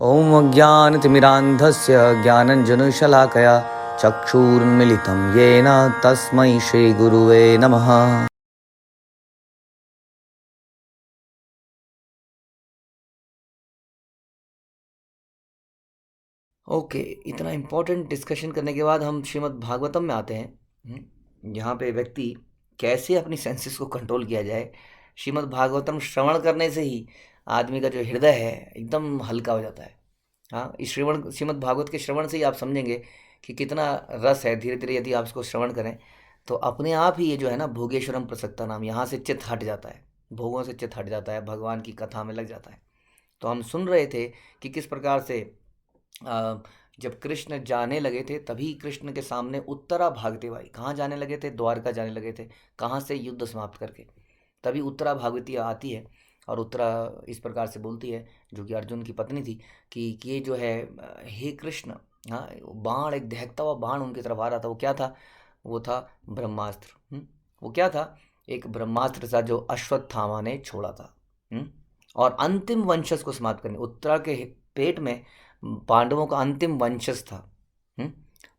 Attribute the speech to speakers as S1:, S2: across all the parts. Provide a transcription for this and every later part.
S1: ॐ अज्ञानतिमिरान्धस्य ज्ञानञ्जनशलाकया चक्षुरुन्मिलितं येन तस्मै श्रीगुरुवे नमः। ओके, इतना इम्पोर्टेंट डिस्कशन करने के बाद हम श्रीमद् भागवतम में आते हैं, यहाँ पे व्यक्ति कैसे अपनी सेंसेस को कंट्रोल किया जाए। श्रीमद् भागवतम श्रवण करने से ही आदमी का जो हृदय है एकदम हल्का हो जाता है। हाँ, इस श्रीमद् भागवत के श्रवण से ही आप समझेंगे कि कितना रस है। धीरे धीरे यदि आप इसको श्रवण करें तो अपने आप ही ये जो है ना, भोगेश्वरम प्रसक्ता नाम, यहाँ से चित्त हट जाता है, भोगों से चित्त हट जाता है, भगवान की कथा में लग जाता है। तो हम सुन रहे थे कि किस प्रकार से जब कृष्ण जाने लगे थे तभी कृष्ण के सामने उत्तरा भागते भाई कहाँ जाने लगे थे, द्वारका जाने लगे थे। कहाँ से? युद्ध समाप्त करके। तभी उत्तरा भागवती आती है और उत्तरा इस प्रकार से बोलती है, जो कि अर्जुन की पत्नी थी, कि ये जो है हे कृष्ण, हाँ, बाण, एक दहकता हुआ बाण उनकी तरफ आ रहा था। वो क्या था? वो था ब्रह्मास्त्र। वो क्या था? एक ब्रह्मास्त्र था जो अश्वत्थामा ने छोड़ा था। और अंतिम वंशज को समाप्त करने, उत्तरा के पेट में पांडवों का अंतिम वंशज था,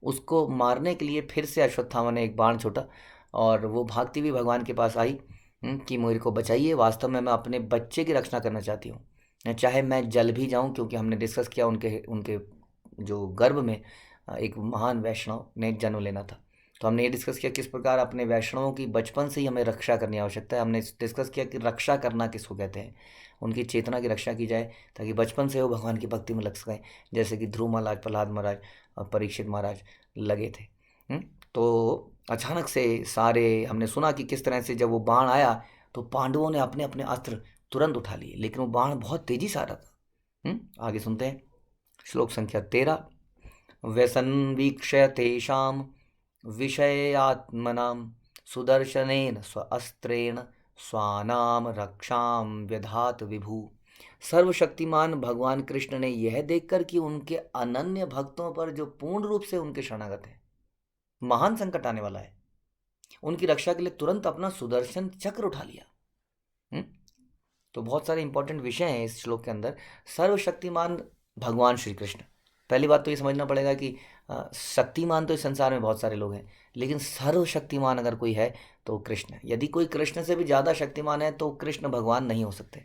S1: उसको मारने के लिए फिर से अश्वत्थामा ने एक बाण छोड़ा और वो भागती हुई भगवान के पास आई कि मेरे को बचाइए, वास्तव में मैं अपने बच्चे की रक्षा करना चाहती हूँ, चाहे मैं जल भी जाऊँ। क्योंकि हमने डिस्कस किया उनके उनके जो गर्भ में एक महान वैष्णव ने जन्म लेना था। तो हमने ये डिस्कस किया किस प्रकार अपने वैष्णवों की बचपन से ही हमें रक्षा करनी आवश्यकता है। हमने डिस्कस किया कि रक्षा करना किसको कहते हैं, उनकी चेतना की रक्षा की जाए ताकि बचपन से वो भगवान की भक्ति में लग सकें, जैसे कि ध्रुव महाराज, प्रहलाद महाराज और परीक्षित महाराज लगे थे। तो अचानक से सारे हमने सुना कि किस तरह से जब वो बाण आया तो पांडवों ने अपने अपने अस्त्र तुरंत उठा लिए, लेकिन वो बाण बहुत तेजी से आ रहा था। आगे सुनते हैं श्लोक संख्या 13। व्यसन्वीक्ष्य तेषां विषयात्मनां सुदर्शनेन स्वअस्त्रेण स्वानाम रक्षाम व्यधात विभु। सर्वशक्तिमान भगवान कृष्ण ने यह देखकर कि उनके अनन्य भक्तों पर जो पूर्ण रूप से उनके शरणागत हैं, महान संकट आने वाला है, उनकी रक्षा के लिए तुरंत अपना सुदर्शन चक्र उठा लिया। तो बहुत सारे इंपॉर्टेंट विषय हैं इस श्लोक के अंदर। सर्वशक्तिमान भगवान श्री कृष्ण, पहली बात तो ये समझना पड़ेगा कि शक्तिमान तो इस संसार में बहुत सारे लोग हैं, लेकिन सर्वशक्तिमान अगर कोई है तो कृष्ण है। यदि कोई कृष्ण से भी ज़्यादा शक्तिमान है तो कृष्ण भगवान नहीं हो सकते।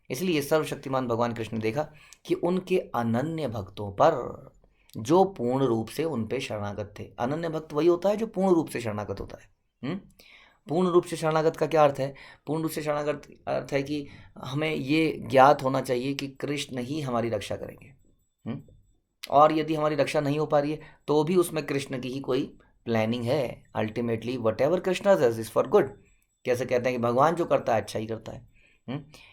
S1: इसलिए सर्वशक्तिमान भगवान कृष्ण ने देखा कि उनके अनन्य भक्तों पर जो पूर्ण रूप से उन पे शरणागत थे। अनन्य भक्त वही होता है जो पूर्ण रूप से शरणागत होता है। पूर्ण रूप से शरणागत का क्या अर्थ है? पूर्ण रूप से शरणागत अर्थ है कि हमें ये ज्ञात होना चाहिए कि कृष्ण ही हमारी रक्षा करेंगे। और यदि हमारी रक्षा नहीं हो पा रही है तो भी उसमें कृष्ण की ही कोई प्लानिंग है। Ultimately what ever Krishna does is for good. कैसे कहते हैं कि भगवान जो करता है अच्छा ही करता है।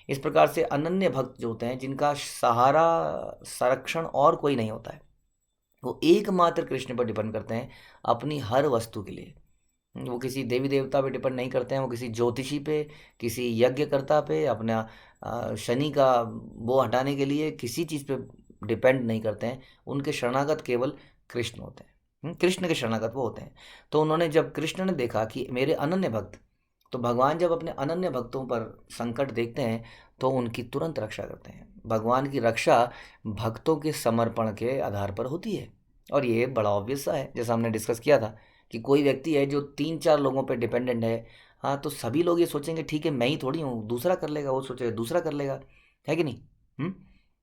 S1: इस प्रकार से अनन्य भक्त जो होते हैं, जिनका सहारा संरक्षण और कोई नहीं होता है, वो एकमात्र कृष्ण पर डिपेंड करते हैं अपनी हर वस्तु के लिए। वो किसी देवी देवता पे डिपेंड नहीं करते हैं, वो किसी ज्योतिषी पे, किसी यज्ञकर्ता पे, अपना शनि का वो हटाने के लिए किसी चीज़ पे डिपेंड नहीं करते हैं। उनके शरणागत केवल कृष्ण होते हैं। कृष्ण के शरणागत वो होते हैं। तो उन्होंने, जब कृष्ण ने देखा कि मेरे अनन्य भक्त, तो भगवान जब अपने अनन्य भक्तों पर संकट देखते हैं तो उनकी तुरंत रक्षा करते हैं। भगवान की रक्षा भक्तों के समर्पण के आधार पर होती है। और ये बड़ा ऑब्वियस सा है, जैसा हमने डिस्कस किया था कि कोई व्यक्ति है जो 3-4 लोगों पे डिपेंडेंट है, हाँ, तो सभी लोग ये सोचेंगे ठीक है मैं ही थोड़ी हूँ, दूसरा कर लेगा, वो सोचेगा दूसरा कर लेगा, है कि नहीं?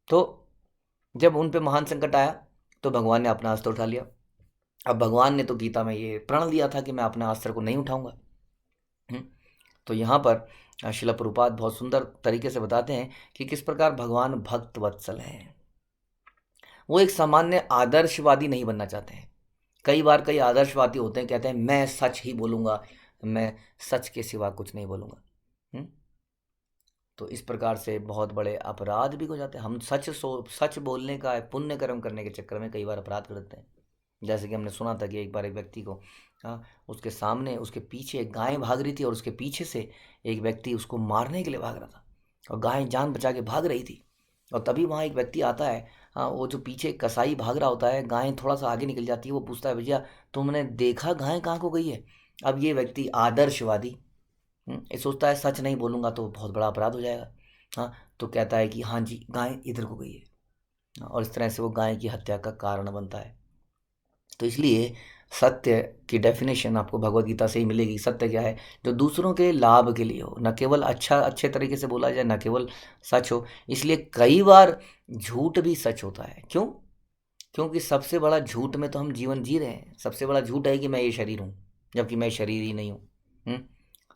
S1: तो जब उन पे महान संकट आया तो भगवान ने अपना अस्त्र उठा लिया। अब भगवान ने तो गीता में ये प्रण लिया था कि मैं अपने अस्त्र को नहीं उठाऊंगा। तो यहाँ पर शिला प्रभुपाद बहुत सुंदर तरीके से बताते हैं कि किस प्रकार भगवान भक्त वत्सल हैं। वो एक सामान्य आदर्शवादी नहीं बनना चाहते हैं। कई बार कई आदर्शवादी होते हैं, कहते हैं मैं सच ही बोलूँगा, मैं सच के सिवा कुछ नहीं बोलूँगा। तो इस प्रकार से बहुत बड़े अपराध भी हो जाते हैं। हम सच बोलने का, पुण्य कर्म करने के चक्कर में कई बार अपराध कर देते हैं। जैसे कि हमने सुना था कि एक बार एक व्यक्ति को, उसके सामने, उसके पीछे एक गाय भाग रही थी और उसके पीछे से एक व्यक्ति उसको मारने के लिए भाग रहा था और गाय जान बचा के भाग रही थी। और तभी वहाँ एक व्यक्ति आता है, वो जो पीछे कसाई भाग रहा होता है, गाय थोड़ा सा आगे निकल जाती है, वो पूछता है भैया तुमने देखा गाय कहाँ को गई है? अब ये व्यक्ति आदर्शवादी ये सोचता है सच नहीं बोलूँगा तो बहुत बड़ा अपराध हो जाएगा। हाँ, तो कहता है कि हाँ जी गाय इधर को गई है। और इस तरह से वो गाय की हत्या का कारण बनता है। तो इसलिए सत्य की डेफिनेशन आपको भगवत गीता से ही मिलेगी। सत्य क्या है? जो दूसरों के लाभ के लिए हो, न केवल अच्छे तरीके से बोला जाए, न केवल सच हो। इसलिए कई बार झूठ भी सच होता है। क्यों? क्योंकि सबसे बड़ा झूठ में तो हम जीवन जी रहे हैं। सबसे बड़ा झूठ है कि मैं ये शरीर हूँ, जबकि मैं शरीर ही नहीं हूँ।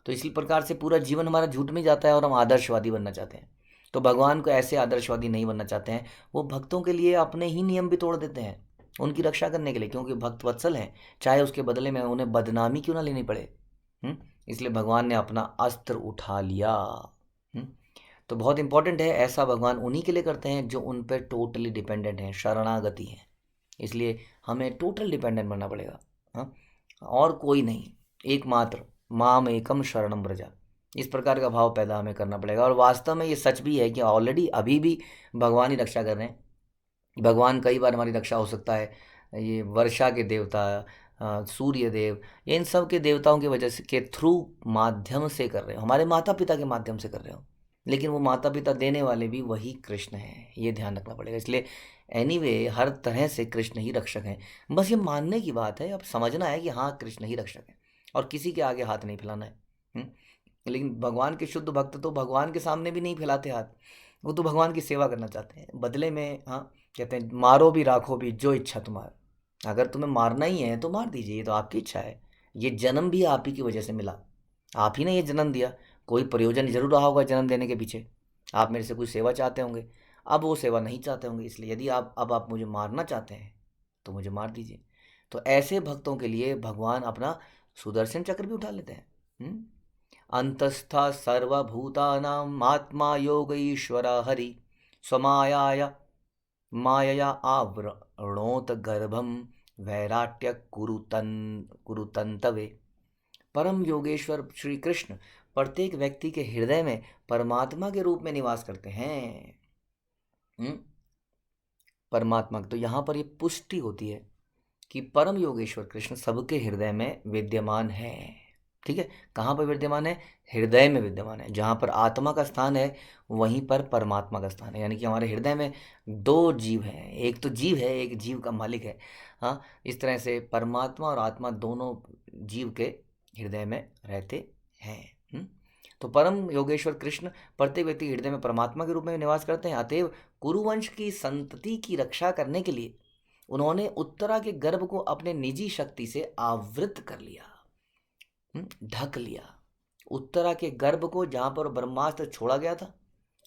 S1: तो इसी प्रकार से पूरा जीवन हमारा झूठ में जाता है और हम आदर्शवादी बनना चाहते हैं। तो भगवान को ऐसे आदर्शवादी नहीं बनना चाहते हैं। वो भक्तों के लिए अपने ही नियम भी तोड़ देते हैं उनकी रक्षा करने के लिए, क्योंकि भक्त वत्सल हैं, चाहे उसके बदले में उन्हें बदनामी क्यों ना लेनी पड़े। इसलिए भगवान ने अपना अस्त्र उठा लिया। तो बहुत इंपॉर्टेंट है, ऐसा भगवान उन्हीं के लिए करते हैं जो उन पर टोटली डिपेंडेंट हैं, शरणागति हैं। इसलिए हमें टोटल डिपेंडेंट बनना पड़ेगा। हाँ, और कोई नहीं, एकमात्र माम एकम शरणम व्रजा, इस प्रकार का भाव पैदा हमें करना पड़ेगा। और वास्तव में ये सच भी है कि ऑलरेडी अभी भी भगवान ही रक्षा कर रहे हैं। भगवान कई बार हमारी रक्षा हो सकता है, ये वर्षा के देवता, सूर्य देव, ये इन सब के देवताओं की वजह से के थ्रू माध्यम से कर रहे हो, हमारे माता पिता के माध्यम से कर रहे हो। लेकिन वो माता पिता देने वाले भी वही कृष्ण हैं, ये ध्यान रखना पड़ेगा। इसलिए एनीवे हर तरह से कृष्ण ही रक्षक हैं। बस ये मानने की बात है, अब समझना है कि हाँ कृष्ण ही रक्षक है और किसी के आगे हाथ नहीं फैलाना है। लेकिन भगवान के शुद्ध भक्त तो भगवान के सामने भी नहीं फैलाते हाथ। वो तो भगवान की सेवा करना चाहते हैं बदले में। हाँ, कहते हैं मारो भी राखो भी जो इच्छा तुम्हारी। अगर तुम्हें मारना ही है तो मार दीजिए, ये तो आपकी इच्छा है। ये जन्म भी आप ही की वजह से मिला, आप ही ने ये जन्म दिया। कोई प्रयोजन जरूर रहा होगा जन्म देने के पीछे। आप मेरे से कोई सेवा चाहते होंगे, अब वो सेवा नहीं चाहते होंगे। इसलिए यदि आप मुझे मारना चाहते हैं तो मुझे मार दीजिए। तो ऐसे भक्तों के लिए भगवान अपना सुदर्शन चक्र भी उठा लेते हैं। अंतस्था सर्वभूतानां आत्मा योग ईश्वर हरि स्वमायाय मायया आवृणोत गर्भम वैराट्य कुरुतंतवे। परम योगेश्वर श्री कृष्ण प्रत्येक व्यक्ति के हृदय में परमात्मा के रूप में निवास करते हैं। परमात्मा, तो यहाँ पर ये पुष्टि होती है कि परम योगेश्वर कृष्ण सबके हृदय में विद्यमान है। ठीक है, कहाँ पर विद्यमान है? हृदय में विद्यमान है। जहाँ पर आत्मा का स्थान है वहीं पर परमात्मा का स्थान है। यानी कि हमारे हृदय में दो जीव हैं, एक तो जीव है, एक जीव का मालिक है। हाँ, इस तरह से परमात्मा और आत्मा दोनों जीव के हृदय में रहते हैं। तो परम योगेश्वर कृष्ण प्रत्येक व्यक्ति के हृदय में परमात्मा के रूप में निवास करते हैं। अतएव कुरुवंश की संतति की रक्षा करने के लिए उन्होंने उत्तरा के गर्भ को अपने निजी शक्ति से आवृत कर लिया, ढक लिया। उत्तरा के गर्भ को, जहां पर ब्रह्मास्त्र छोड़ा गया था,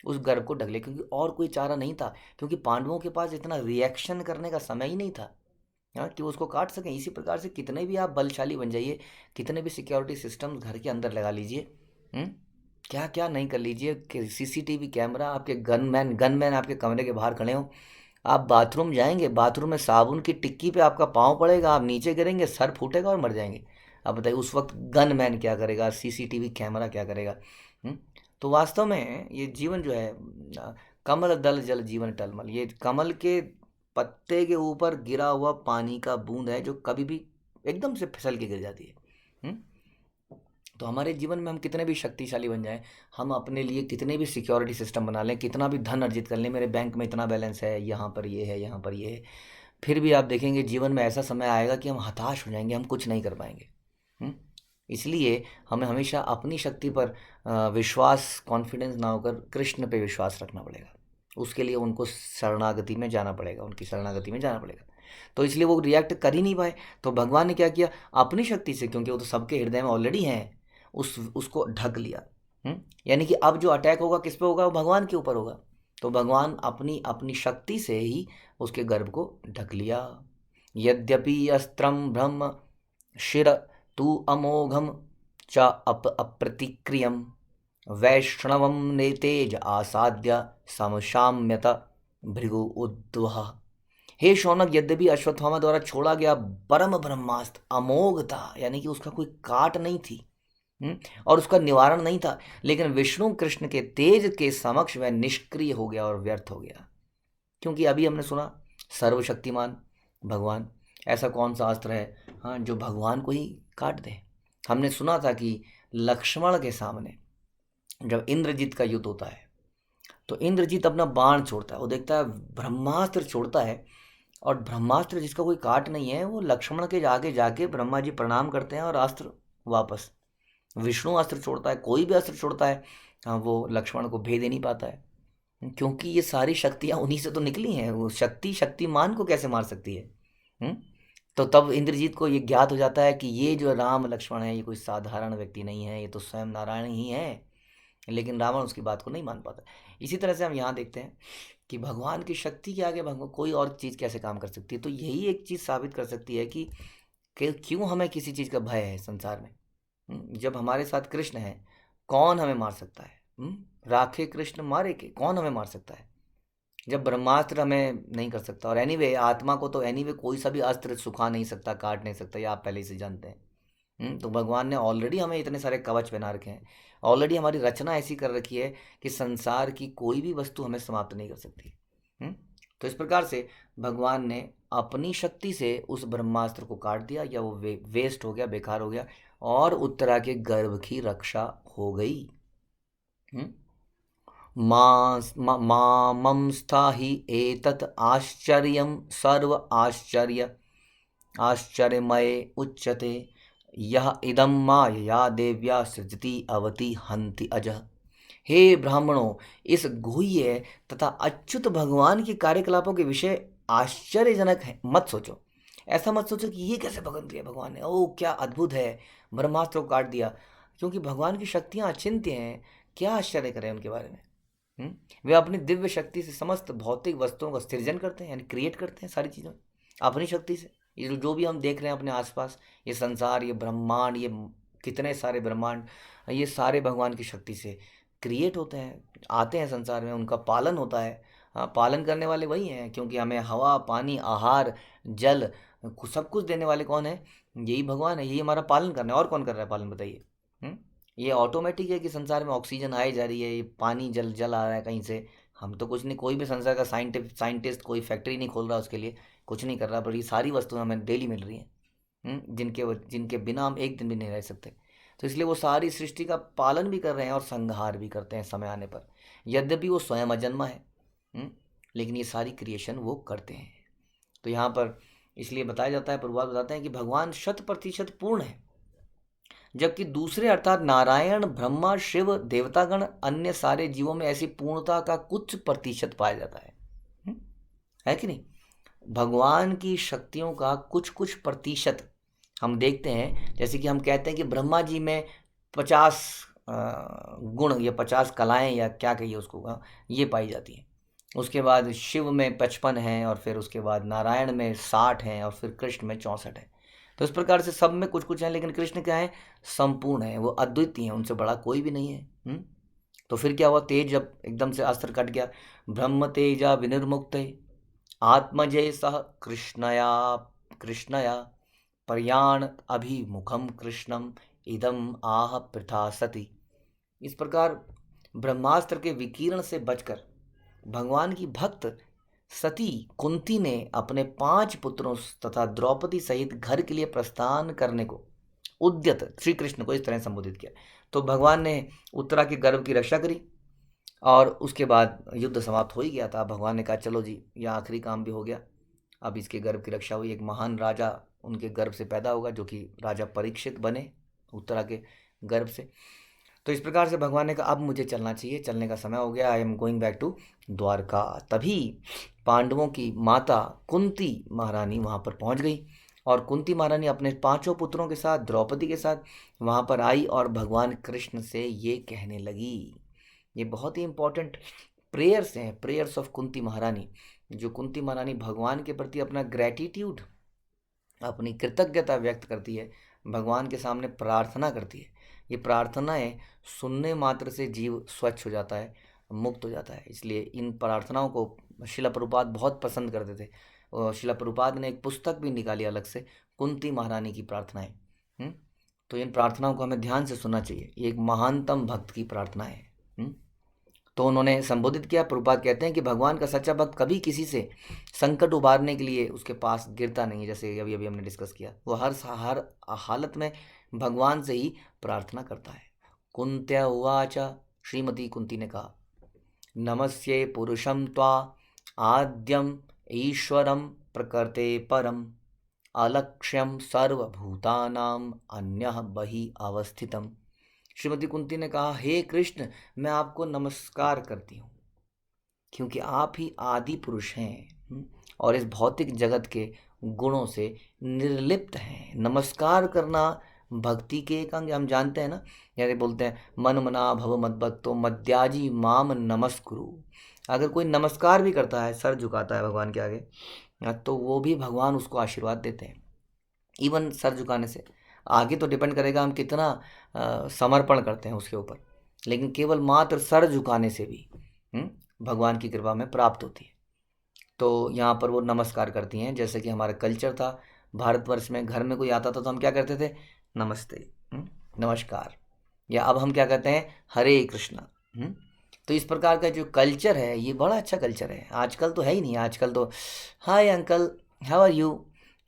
S1: उस गर्भ को ढक लिया, क्योंकि और कोई चारा नहीं था। क्योंकि पांडवों के पास इतना रिएक्शन करने का समय ही नहीं था, हाँ, कि उसको काट सकें। इसी प्रकार से कितने भी आप बलशाली बन जाइए, कितने भी सिक्योरिटी सिस्टम घर के अंदर लगा लीजिए, क्या क्या नहीं कर लीजिए, कि सीसीटीवी कैमरा, आपके गनमैन आपके कमरे के बाहर खड़े हो, आप बाथरूम जाएंगे, बाथरूम में साबुन की टिक्की पे आपका पाँव पड़ेगा, आप नीचे गिरेंगे, सर फूटेगा और मर जाएंगे। अब बताइए उस वक्त गनमैन क्या करेगा, सीसीटीवी कैमरा क्या करेगा? तो वास्तव में ये जीवन जो है, कमल दल जल जीवन टलमल, ये कमल के पत्ते के ऊपर गिरा हुआ पानी का बूंद है जो कभी भी एकदम से फिसल के गिर जाती है। तो हमारे जीवन में हम कितने भी शक्तिशाली बन जाएं, हम अपने लिए कितने भी सिक्योरिटी सिस्टम बना लें, कितना भी धन अर्जित कर लें, मेरे बैंक में इतना बैलेंस है, यहाँ पर ये है, यहाँ पर ये है, फिर भी आप देखेंगे जीवन में ऐसा समय आएगा कि हम हताश हो जाएंगे, हम कुछ नहीं कर पाएंगे। इसलिए हमें हमेशा अपनी शक्ति पर विश्वास, कॉन्फिडेंस ना होकर कृष्ण पे विश्वास रखना पड़ेगा। उसके लिए उनको शरणागति में जाना पड़ेगा, उनकी शरणागति में जाना पड़ेगा। तो इसलिए वो रिएक्ट कर ही नहीं पाए। तो भगवान ने क्या किया? अपनी शक्ति से, क्योंकि वो तो सबके हृदय में ऑलरेडी हैं, उसको ढक लिया। यानी कि अब जो अटैक होगा किस पे होगा? वो भगवान के ऊपर होगा। तो भगवान अपनी अपनी शक्ति से ही उसके गर्भ को ढक लिया। यद्यपि अस्त्रम ब्रह्म शिर तू अमोघम च अप्रतिक्रियम वैष्णवम नेतेज आसाद्य समशाम्यत भृगु उद्वह। हे शौनक, यद्यपि अश्वत्थामा द्वारा छोड़ा गया परम ब्रह्मास्त्र अमोघ था, यानी कि उसका कोई काट नहीं थी, और उसका निवारण नहीं था, लेकिन विष्णु कृष्ण के तेज के समक्ष वह निष्क्रिय हो गया और व्यर्थ हो गया। क्योंकि अभी हमने सुना सर्वशक्तिमान भगवान, ऐसा कौन सा अस्त्र है, हाँ, जो भगवान को ही काट दे? हमने सुना था कि लक्ष्मण के सामने जब इंद्रजीत का युद्ध होता है तो इंद्रजीत अपना बाण छोड़ता है, वो देखता है ब्रह्मास्त्र छोड़ता है, और ब्रह्मास्त्र जिसका कोई काट नहीं है वो लक्ष्मण के आगे जाके ब्रह्मा जी प्रणाम करते हैं और अस्त्र वापस। विष्णु अस्त्र छोड़ता है, कोई भी अस्त्र छोड़ता है, हाँ, वो लक्ष्मण को भेद ही नहीं पाता है, क्योंकि ये सारी शक्तियाँ उन्हीं से तो निकली हैं। वो शक्ति शक्तिमान को कैसे मार सकती है? हम्म? तो तब इंद्रजीत को ये ज्ञात हो जाता है कि ये जो राम लक्ष्मण है ये कोई साधारण व्यक्ति नहीं है, ये तो स्वयं नारायण ही है। लेकिन रावण उसकी बात को नहीं मान पाता। इसी तरह से हम यहाँ देखते हैं कि भगवान की शक्ति के आगे भगवान कोई और चीज़ कैसे काम कर सकती है। तो यही एक चीज़ साबित कर सकती है कि क्यों हमें किसी चीज़ का भय है संसार में। जब हमारे साथ कृष्ण है, कौन हमें मार सकता है? राखे कृष्ण मारे के, कौन हमें मार सकता है? जब ब्रह्मास्त्र हमें नहीं कर सकता, और एनीवे आत्मा को तो एनीवे कोई सा भी अस्त्र सुखा नहीं सकता, काट नहीं सकता, ये आप पहले से जानते हैं। तो भगवान ने ऑलरेडी हमें इतने सारे कवच बना रखे हैं, ऑलरेडी हमारी रचना ऐसी कर रखी है कि संसार की कोई भी वस्तु हमें समाप्त नहीं कर सकती। तो इस प्रकार से भगवान ने अपनी शक्ति से उस ब्रह्मास्त्र को काट दिया, या वो वेस्ट हो गया, बेकार हो गया, और उत्तरा के गर्भ की रक्षा हो गई। मामंस्था हि एतत् आश्चर्यं सर्व आश्चर्यमय उच्यते, यह इदं मायया देव्या सृजति अवति हन्ति अजः। हे ब्राह्मणों, इस गुह्य तथा अच्युत भगवान के कार्यकलापों के विषय आश्चर्यजनक है, मत सोचो। ऐसा मत सोचो कि ये कैसे भगन दिया भगवान ने, ओ क्या अद्भुत है, ब्रह्मास्त्र को काट दिया, क्योंकि भगवान की शक्तियाँ अचिंत्य हैं। क्या आश्चर्य करें उनके बारे में? वे अपनी दिव्य शक्ति से समस्त भौतिक वस्तुओं का सृजन करते हैं, यानी क्रिएट करते हैं सारी चीज़ों अपनी शक्ति से। ये जो भी हम देख रहे हैं अपने आसपास, ये संसार, ये ब्रह्मांड, ये कितने सारे ब्रह्मांड, ये सारे भगवान की शक्ति से क्रिएट होते हैं, आते हैं संसार में, उनका पालन होता है। हाँ, पालन करने वाले वही हैं, क्योंकि हमें हवा, पानी, आहार, जल, सब कुछ देने वाले कौन है? यही भगवान है, यही हमारा पालन करना है। और कौन कर रहा है पालन, बताइए? ये ऑटोमेटिक है कि संसार में ऑक्सीजन आई जा रही है, ये पानी जल जल आ रहा है कहीं से, हम तो कुछ नहीं, कोई भी संसार का साइंटिस्ट कोई फैक्ट्री नहीं खोल रहा उसके लिए, कुछ नहीं कर रहा, पर ये सारी वस्तुएं हमें डेली मिल रही हैं, जिनके बिना हम एक दिन भी नहीं रह सकते। तो इसलिए वो सारी सृष्टि का पालन भी कर रहे हैं और संहार भी करते हैं समय आने पर, यद्यपि वो स्वयं अजन्मा है, लेकिन ये सारी क्रिएशन वो करते हैं। तो यहाँ पर इसलिए बताया जाता है, प्रभुपाद बताते हैं कि भगवान 100% पूर्ण है, जबकि दूसरे अर्थात नारायण, ब्रह्मा, शिव, देवतागण, अन्य सारे जीवों में ऐसी पूर्णता का कुछ प्रतिशत पाया जाता है कि नहीं? भगवान की शक्तियों का कुछ कुछ प्रतिशत हम देखते हैं। जैसे कि हम कहते हैं कि ब्रह्मा जी में 50 गुण या 50 कलाएं, या क्या कहिए उसको, ये पाई जाती हैं। उसके बाद शिव में 55 हैं, और फिर उसके बाद नारायण में 60 हैं, और फिर कृष्ण में 64 हैं। तो इस प्रकार से सब में कुछ कुछ है, लेकिन कृष्ण क्या है? संपूर्ण है, वो अद्वितीय है, उनसे बड़ा कोई भी नहीं है। तो फिर क्या हुआ? तेज जब एकदम से अस्त्र कट गया, ब्रह्म तेजा विनिर्मुक्त आत्मजय सह कृष्णया पर्याण अभिमुखम कृष्णम इदम आह पृथा सती। इस प्रकार ब्रह्मास्त्र के विकीर्ण से बचकर भगवान की भक्त सती कुंती ने अपने 5 पुत्रों तथा द्रौपदी सहित घर के लिए प्रस्थान करने को उद्यत श्री कृष्ण को इस तरह संबोधित किया। तो भगवान ने उत्तरा के गर्भ की रक्षा करी, और उसके बाद युद्ध समाप्त हो ही गया था। भगवान ने कहा चलो जी, यह आखिरी काम भी हो गया, अब इसके गर्भ की रक्षा हुई, एक महान राजा उनके गर्भ से पैदा होगा, जो कि राजा परीक्षित बने उत्तरा के गर्भ से। तो इस प्रकार से भगवान ने कहा अब मुझे चलना चाहिए, चलने का समय हो गया, I am going back to Dwarka. तभी पांडवों की माता कुंती महारानी वहाँ पर पहुँच गई, और कुंती महारानी अपने 5 पुत्रों के साथ, द्रौपदी के साथ वहाँ पर आई, और भगवान कृष्ण से ये कहने लगी। ये बहुत ही इंपॉर्टेंट प्रेयर्स हैं, प्रेयर्स ऑफ कुंती महारानी, जो कुंती महारानी भगवान के प्रति अपना ग्रैटिट्यूड, अपनी कृतज्ञता व्यक्त करती है, भगवान के सामने प्रार्थना करती है। ये प्रार्थनाएं सुनने मात्र से जीव स्वच्छ हो जाता है, मुक्त हो जाता है। इसलिए इन प्रार्थनाओं को शिला प्रभुपाद बहुत पसंद करते थे, और शिला प्रभुपाद ने एक पुस्तक भी निकाली अलग से, कुंती महारानी की प्रार्थनाएं। तो इन प्रार्थनाओं को हमें ध्यान से सुनना चाहिए, ये एक महानतम भक्त की प्रार्थना है। तो उन्होंने संबोधित किया। प्रभुपाद कहते हैं कि भगवान का सच्चा भक्त कभी किसी से संकट उबारने के लिए उसके पास गिरता नहीं है, जैसे अभी अभी हमने डिस्कस किया। वो हर हालत में भगवान से ही प्रार्थना करता है। कुंत्या उवाच, श्रीमती कुंती ने कहा, नमस्ये पुरुषं त्वा आद्यम ईश्वरं प्रकृते परम अलक्ष्यम सर्वभूतानाम अन्यः बहि अवस्थितम। श्रीमती कुंती ने कहा, हे कृष्ण, मैं आपको नमस्कार करती हूँ क्योंकि आप ही आदि पुरुष हैं और इस भौतिक जगत के गुणों से निर्लिप्त हैं। नमस्कार करना भक्ति के एक अंग, हम जानते हैं ना, जैसे बोलते हैं मन मना भव मद्भक्तो मद्याजी माम नमस्कुरु। अगर कोई नमस्कार भी करता है, सर झुकाता है भगवान के आगे, तो वो भी भगवान उसको आशीर्वाद देते हैं। इवन सर झुकाने से आगे तो डिपेंड करेगा हम कितना समर्पण करते हैं उसके ऊपर, लेकिन केवल मात्र सर झुकाने से भी भगवान की कृपा में प्राप्त होती है। तो यहाँ पर वो नमस्कार करती हैं। जैसे कि हमारा कल्चर था भारतवर्ष में, घर में कोई आता था तो हम क्या करते थे, नमस्ते, नमस्कार, या अब हम क्या कहते हैं, हरे कृष्णा। तो इस प्रकार का जो कल्चर है ये बड़ा अच्छा कल्चर है। आजकल तो है ही नहीं, आजकल तो hi uncle, how are you,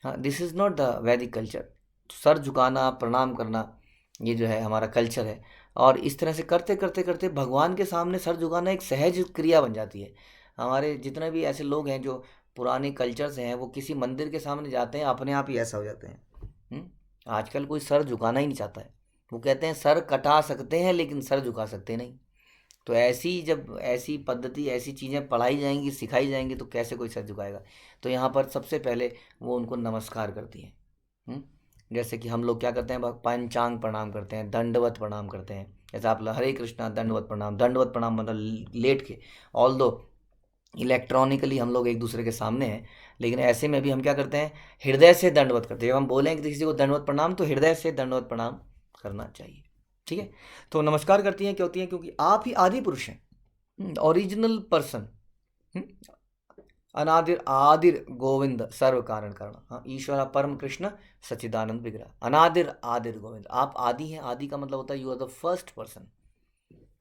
S1: this is not the Vedic culture. सर झुकाना, प्रणाम करना, ये जो है हमारा कल्चर है। और इस तरह से करते करते करते भगवान के सामने सर झुकाना एक सहज क्रिया बन जाती है। हमारे जितने भी ऐसे लोग हैं जो पुराने कल्चर से हैं, वो किसी मंदिर के सामने जाते हैं, अपने आप ही ऐसा हो जाते हैं। आजकल कोई सर झुकाना ही नहीं चाहता है। वो कहते हैं सर कटा सकते हैं लेकिन सर झुका सकते नहीं। तो ऐसी जब ऐसी पद्धति, ऐसी चीज़ें पढ़ाई जाएंगी, सिखाई जाएंगी, तो कैसे कोई सर झुकाएगा। तो यहाँ पर सबसे पहले वो उनको नमस्कार करती हैं। जैसे कि हम लोग क्या करते हैं, पंचांग प्रणाम करते हैं, दंडवत प्रणाम करते हैं। जैसे आप हरे कृष्णा दंडवत प्रणाम, दंडवत प्रणाम मतलब लेट के, ऑल दो इलेक्ट्रॉनिकली हम लोग एक दूसरे के सामने हैं, लेकिन ऐसे में भी हम क्या करते हैं, हृदय से दंडवत करते हैं। जब हम बोलें कि किसी को दंडवत प्रणाम, तो हृदय से दंडवत प्रणाम करना चाहिए। ठीक है। तो नमस्कार करती हैं, क्या होती हैं, क्योंकि आप ही आदि पुरुष हैं, ओरिजिनल पर्सन, अनादिर आदिर गोविंद सर्व कारण कारण। हाँ, ईश्वर परम कृष्ण सच्चिदानंद विग्रह, अनादिर आदिर गोविंद। आप आदि हैं। आदि का मतलब होता है you are the first person.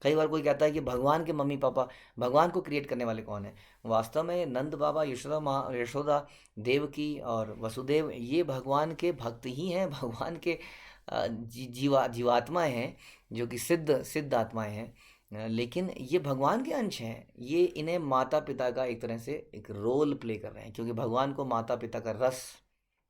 S1: कई बार कोई कहता है कि भगवान के मम्मी पापा, भगवान को क्रिएट करने वाले कौन है। वास्तव में नंद बाबा, यशोदा देवकी और वसुदेव, ये भगवान के भक्त ही हैं, भगवान के जीवात्माएं हैं, जो कि सिद्ध सिद्ध आत्माएं हैं। लेकिन ये भगवान के अंश हैं। ये इन्हें माता पिता का एक तरह से एक रोल प्ले कर रहे हैं, क्योंकि भगवान को माता पिता का रस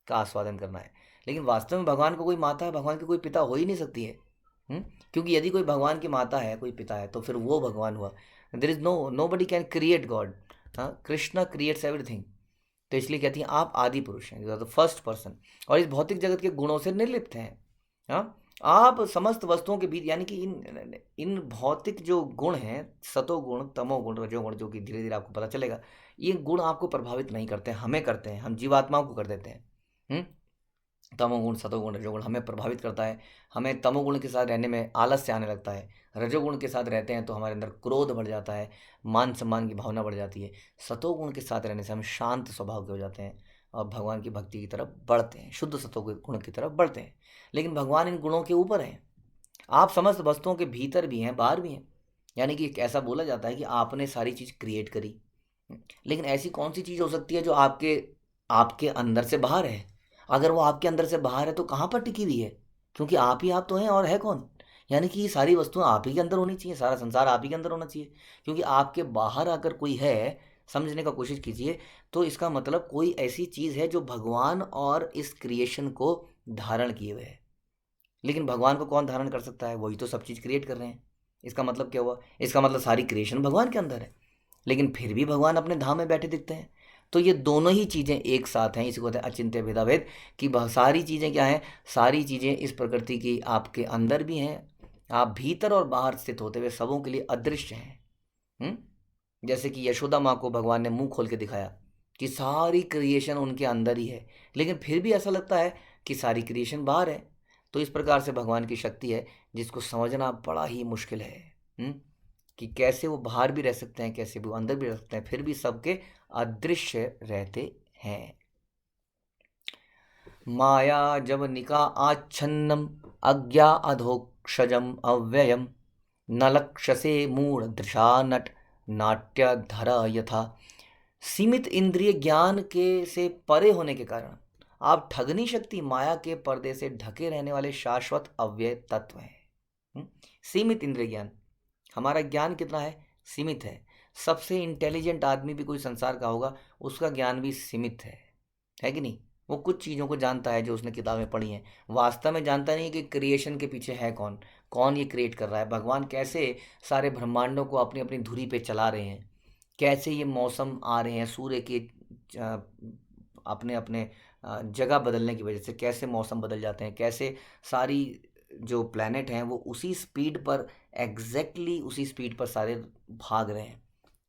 S1: का आस्वादन करना है। लेकिन वास्तव में भगवान को कोई माता है, भगवान की कोई पिता हो ही नहीं सकती है। क्योंकि यदि कोई भगवान की माता है, कोई पिता है, तो फिर वो भगवान हुआ। There is nobody can create God. हाँ, कृष्णा क्रिएट्स एवरीथिंग। तो इसलिए कहती हैं आप आदि पुरुष हैं, you are the first person, और इस भौतिक जगत के गुणों से निर्लिप्त हैं। हाँ, आप समस्त वस्तुओं के बीच, यानी कि इन भौतिक जो गुण हैं, सतोगुण, तमोगुण, रजोगुण, जो कि धीरे धीरे आपको पता चलेगा, ये गुण आपको प्रभावित नहीं करते हैं, हमें करते हैं, हम जीवात्माओं को कर देते हैं। तमोगुण, सतोगुण, रजोगुण हमें प्रभावित करता है। हमें तमोगुण के साथ रहने में आलस्य आने लगता है, रजोगुण के साथ रहते हैं तो हमारे अंदर क्रोध बढ़ जाता है, मान सम्मान की भावना बढ़ जाती है। सतोगुण के साथ रहने से हम शांत स्वभाव के हो जाते हैं और भगवान की भक्ति की तरफ बढ़ते हैं, शुद्ध सतोगुण की तरफ बढ़ते हैं। लेकिन भगवान इन गुणों के ऊपर हैं। आप समस्त वस्तुओं के भीतर भी हैं, बाहर भी हैं। यानी कि ऐसा बोला जाता है कि आपने सारी चीज़ क्रिएट करी, लेकिन ऐसी कौन सी चीज़ हो सकती है जो आपके आपके अंदर से बाहर है। अगर वो आपके अंदर से बाहर है तो कहाँ पर टिकी हुई है, क्योंकि आप ही आप तो हैं, और है कौन। यानी कि ये सारी वस्तुएं आप ही के अंदर होनी चाहिए, सारा संसार आप ही के अंदर होना चाहिए। क्योंकि आपके बाहर अगर कोई है, समझने का कोशिश कीजिए, तो इसका मतलब कोई ऐसी चीज़ है जो भगवान और इस क्रिएशन को धारण किए हुए है। लेकिन भगवान को कौन धारण कर सकता है, वही तो सब चीज़ क्रिएट कर रहे हैं। इसका मतलब क्या हुआ, इसका मतलब सारी क्रिएशन भगवान के अंदर है, लेकिन फिर भी भगवान अपने धाम में बैठे दिखते हैं। तो ये दोनों ही चीज़ें एक साथ हैं। इसी को कहते हैं अचिंत्य भेदाभेद, कि सारी चीज़ें क्या हैं, सारी चीज़ें इस प्रकृति की आपके अंदर भी हैं, आप भीतर और बाहर स्थित होते हुए सबों के लिए अदृश्य हैं। जैसे कि यशोदा माँ को भगवान ने मुंह खोल के दिखाया कि सारी क्रिएशन उनके अंदर ही है, लेकिन फिर भी ऐसा लगता है कि सारी क्रिएशन बाहर है। तो इस प्रकार से भगवान की शक्ति है जिसको समझना बड़ा ही मुश्किल है। कि कैसे वो बाहर भी रह सकते हैं, कैसे वो अंदर भी रह सकते हैं, फिर भी सबके अदृश्य रहते हैं। माया जब निका आच्छन्नम अज्ञा अधोक्षजम अव्ययम न लक्ष्यसे मूढ़ दृशा नट नाट्य धरा यथा। सीमित इंद्रिय ज्ञान के से परे होने के कारण आप ठग नहीं सकती माया के पर्दे से ढके रहने वाले शाश्वत अव्यय तत्व हैं। सीमित इंद्रिय ज्ञान, हमारा ज्ञान कितना है, सीमित है। सबसे इंटेलिजेंट आदमी भी कोई संसार का होगा, उसका ज्ञान भी सीमित है कि नहीं? वो कुछ चीज़ों को जानता है जो उसने किताबें पढ़ी हैं, वास्तव में जानता नहीं है कि क्रिएशन के पीछे है कौन, कौन ये क्रिएट कर रहा है, भगवान कैसे सारे ब्रह्मांडों को अपनी अपनी धुरी पे चला रहे हैं, कैसे ये मौसम आ रहे हैं सूर्य के अपने अपने जगह बदलने की वजह से कैसे मौसम बदल जाते हैं, कैसे सारी जो प्लैनेट हैं वो उसी स्पीड पर, एग्जैक्टली उसी स्पीड पर सारे भाग रहे हैं।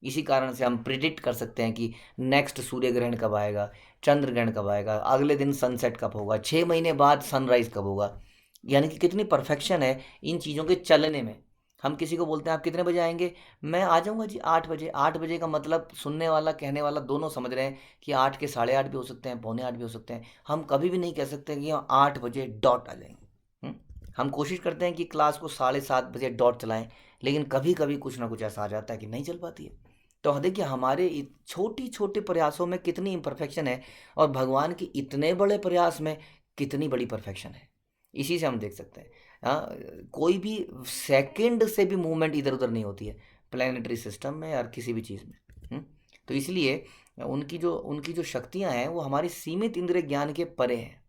S1: इसी कारण से हम प्रिडिक्ट कर सकते हैं कि नेक्स्ट सूर्य ग्रहण कब आएगा, चंद्र ग्रहण कब आएगा, अगले दिन सनसेट कब होगा, 6 महीने बाद सनराइज कब होगा। यानी कि कितनी परफेक्शन है इन चीज़ों के चलने में। हम किसी को बोलते हैं आप कितने बजे आएंगे, मैं आ जाऊंगा जी 8 बजे। 8 बजे का मतलब सुनने वाला कहने वाला दोनों समझ रहे हैं कि 8 के 8:30 भी हो सकते हैं, 7:45 भी हो सकते हैं। हम कभी भी नहीं कह सकते कि हम 8 बजे डॉट आ जाएंगे। हम कोशिश करते हैं कि क्लास को 7:30 बजे डॉट चलाएं, लेकिन कभी कभी कुछ ना कुछ ऐसा आ जाता है कि नहीं चल पाती है। तो देखिए हमारे छोटी छोटे प्रयासों में कितनी इम्परफेक्शन है, और भगवान के इतने बड़े प्रयास में कितनी बड़ी परफेक्शन है। इसी से हम देख सकते हैं। हाँ, कोई भी सेकंड से भी मूवमेंट इधर उधर नहीं होती है प्लानिटरी सिस्टम में या किसी भी चीज़ में। तो इसलिए उनकी जो शक्तियाँ हैं वो हमारी सीमित इंद्रिय ज्ञान के परे हैं।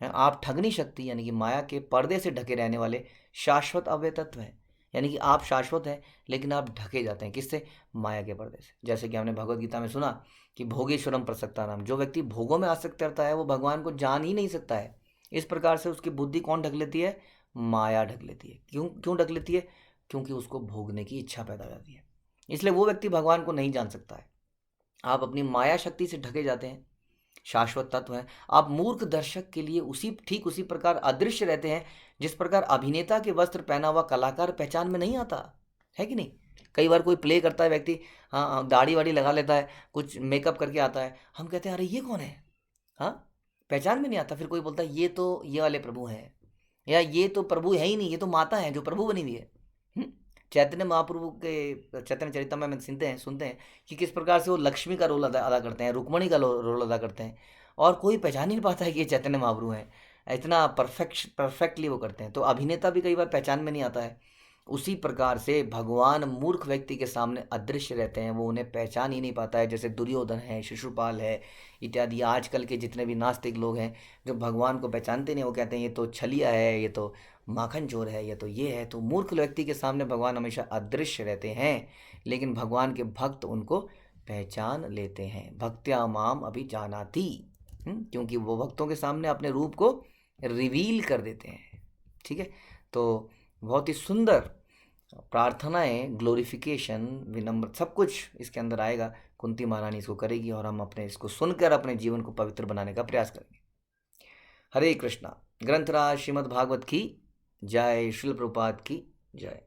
S1: आप ठगनी शक्ति यानी कि माया के पर्दे से ढके रहने वाले शाश्वत अव्यय तत्व हैं। यानी कि आप शाश्वत हैं, लेकिन आप ढके जाते हैं किससे? माया के पर्दे से। जैसे कि हमने भगवत गीता में सुना कि भोगेश्वरम प्रसक्ता नाम, जो व्यक्ति भोगों में आसक्त रहता है वो भगवान को जान ही नहीं सकता है। इस प्रकार से उसकी बुद्धि कौन ढक लेती है? माया ढक लेती है। क्यों क्यों ढक लेती है? क्योंकि उसको भोगने की इच्छा पैदा हो जाती है। इसलिए वो व्यक्ति भगवान को नहीं जान सकता है। आप अपनी माया शक्ति से ढके जाते हैं, शाश्वत तत्व है। आप मूर्ख दर्शक के लिए ठीक उसी प्रकार अदृश्य रहते हैं जिस प्रकार अभिनेता के वस्त्र पहना हुआ कलाकार पहचान में नहीं आता है कि नहीं? कई बार कोई प्ले करता है व्यक्ति, हाँ दाढ़ी वाड़ी लगा लेता है, कुछ मेकअप करके आता है, हम कहते हैं अरे ये कौन है, हाँ पहचान में नहीं आता। फिर कोई बोलता है ये तो ये वाले प्रभु हैं, या ये तो प्रभु है ही नहीं, ये तो माता है जो प्रभु बनी हुई है। हम्म? चैतन्य महाप्रभु के चैतन्य चरितमृत में सुनते हैं कि किस प्रकार से वो लक्ष्मी का रोल अदा करते हैं, रुक्मणी का रोल अदा करते हैं, और कोई पहचान ही नहीं पाता है कि ये चैतन्य महाप्रभु हैं। इतना परफेक्टली वो करते हैं। तो अभिनेता भी कई बार पहचान में नहीं आता है। उसी प्रकार से भगवान मूर्ख व्यक्ति के सामने अदृश्य रहते हैं, वो उन्हें पहचान ही नहीं पाता है। जैसे दुर्योधन है, शिशुपाल है इत्यादि आजकल के जितने भी नास्तिक लोग हैं जो भगवान को पहचानते नहीं, वो कहते हैं ये तो छलिया है, ये तो माखन चोर है, ये तो ये है। तो मूर्ख व्यक्ति के सामने भगवान हमेशा अदृश्य रहते हैं, लेकिन भगवान के भक्त उनको पहचान लेते हैं। भक्त्या माम अभी जानाति, क्योंकि वो भक्तों के सामने अपने रूप को रिवील कर देते हैं। ठीक है, तो बहुत ही सुंदर प्रार्थनाएं, ग्लोरिफिकेशन, विनम्र, सब कुछ इसके अंदर आएगा। कुंती महारानी इसको करेगी और हम अपने इसको सुनकर अपने जीवन को पवित्र बनाने का प्रयास करेंगे। हरे कृष्णा। ग्रंथराज श्रीमद् भागवत की जय, श्रील प्रभुपाद की जय।